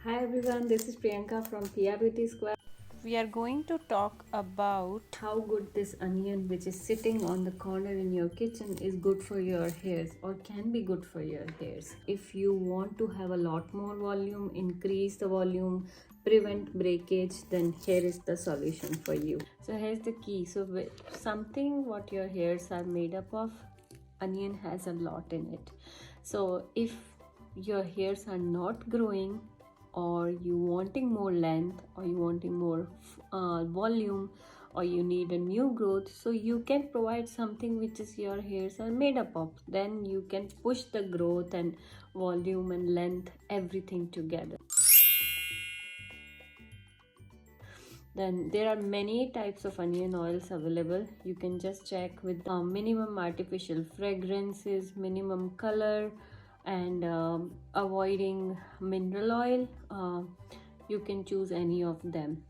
Hi everyone, this is Priyanka from Pia Beauty Square. We are going to talk about How good this onion, which is sitting on the corner in your kitchen, is good for your hairs or can be good for your hairs. If you want to have a lot more volume, increase the volume, prevent breakage, then here is the solution for you. So here's the key. So something what your hairs are made up of, onion has a lot in it. So if your hairs are not growing, or you wanting more length, or you wanting more volume, or you need a new growth, so you can provide something which is your hairs are made up of. Then you can push the growth and volume and length, everything together. Then there are many types of onion oils available. You can just check with minimum artificial fragrances, minimum color, and avoiding mineral oil. You can choose any of them.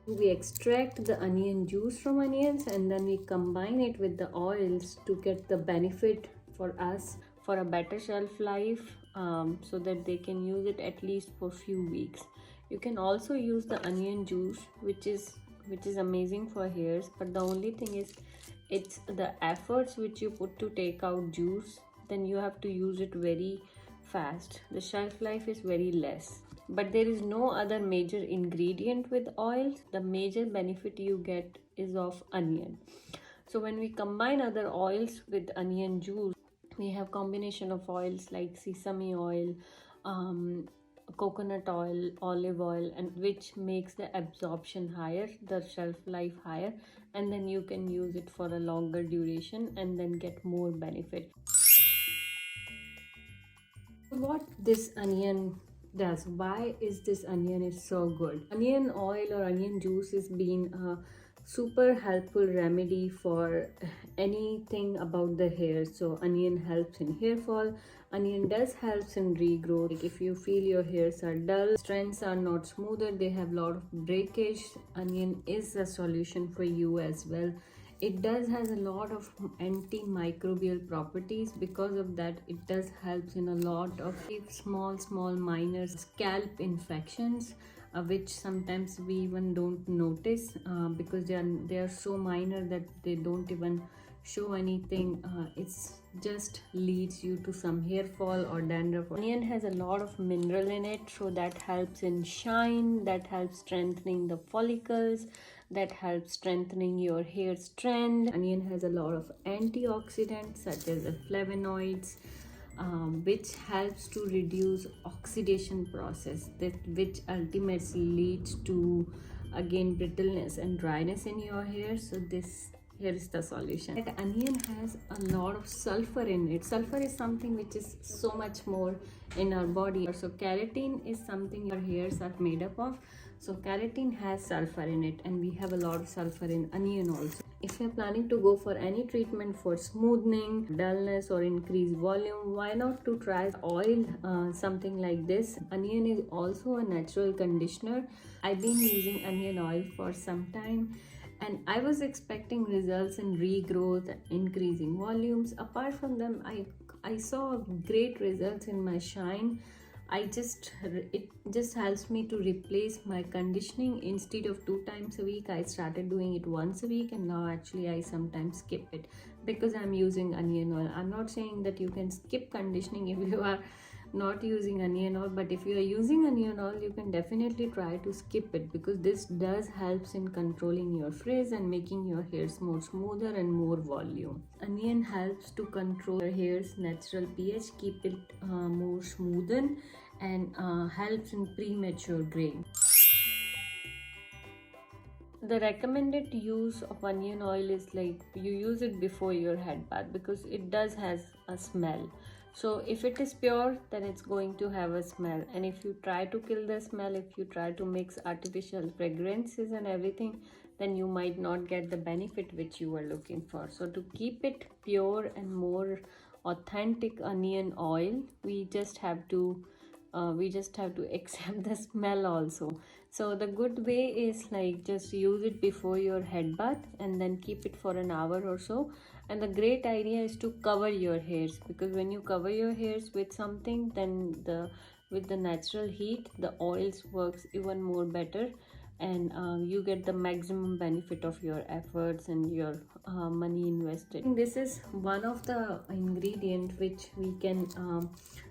We extract the onion juice from onions and then we combine it with the oils to get the benefit for us for a better shelf life, so that they can use it at least for few weeks. You can also use the onion juice, which is amazing for hairs, but the only thing is it's the efforts which you put to take out juice, then you have to use it very fast. The shelf life is very less, but there is no other major ingredient with oils. The major benefit you get is of onion. So when we combine other oils with onion juice, we have combination of oils like sesame oil, coconut oil, olive oil, and which makes the absorption higher, the shelf life higher, and then you can use it for a longer duration and then get more benefit. What this onion does, why is this onion is so good? Onion oil or onion juice is being a super helpful remedy for anything about the hair. So onion helps in hair fall, onion does helps in regrowth. Like if you feel your hairs are dull, strands are not smoother, they have lot of breakage, onion is a solution for you as well. It does has a lot of antimicrobial properties. Because of that, it does helps in a lot of small minor scalp infections, which sometimes we even don't notice, because they are so minor that they don't even show anything. It's just leads you to some hair fall or dandruff. Onion has a lot of mineral in it, so that helps in shine, that helps strengthening the follicles, that helps strengthening your hair strand. Onion has a lot of antioxidants such as flavonoids, which helps to reduce oxidation process, which ultimately leads to again brittleness and dryness in your hair. So here is the solution. That onion has a lot of sulfur in it. Sulfur is something which is so much more in our body. So keratin is something your hairs are made up of. So keratin has sulfur in it, and we have a lot of sulfur in onion also. If you're planning to go for any treatment for smoothing, dullness, or increased volume, why not to try oil, something like this. Onion is also a natural conditioner. I've been using onion oil for some time, and I was expecting results in regrowth, increasing volumes. Apart from them, I saw great results in my shine. It just helps me to replace my conditioning. Instead of 2 times a week, I started doing it once a week, and now actually I sometimes skip it because I'm using onion oil. I'm not saying that you can skip conditioning if you are not using onion oil, but if you are using onion oil, you can definitely try to skip it, because this does helps in controlling your frizz and making your hairs more smoother and more volume. Onion helps to control your hair's natural pH, keep it more smoothen, and helps in premature graying. The recommended use of onion oil is like you use it before your head bath, because it does has a smell. So if it is pure, then it's going to have a smell, and if you try to kill the smell, if you try to mix artificial fragrances and everything, then you might not get the benefit which you are looking for. So to keep it pure and more authentic onion oil, we just have to accept the smell also. So the good way is like just use it before your head bath and then keep it for an hour or so, And the great idea is to cover your hairs, because when you cover your hairs with something, then with the natural heat the oils works even more better, and you get the maximum benefit of your efforts and your money invested. This is one of the ingredient which we can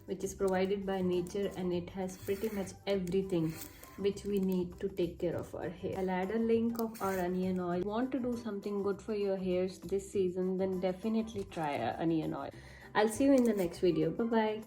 which is provided by nature, and it has pretty much everything which we need to take care of our hair. I'll add a link of our onion oil. Want to do something good for your hairs this season, then definitely try onion oil. I'll see you in the next video. Bye bye.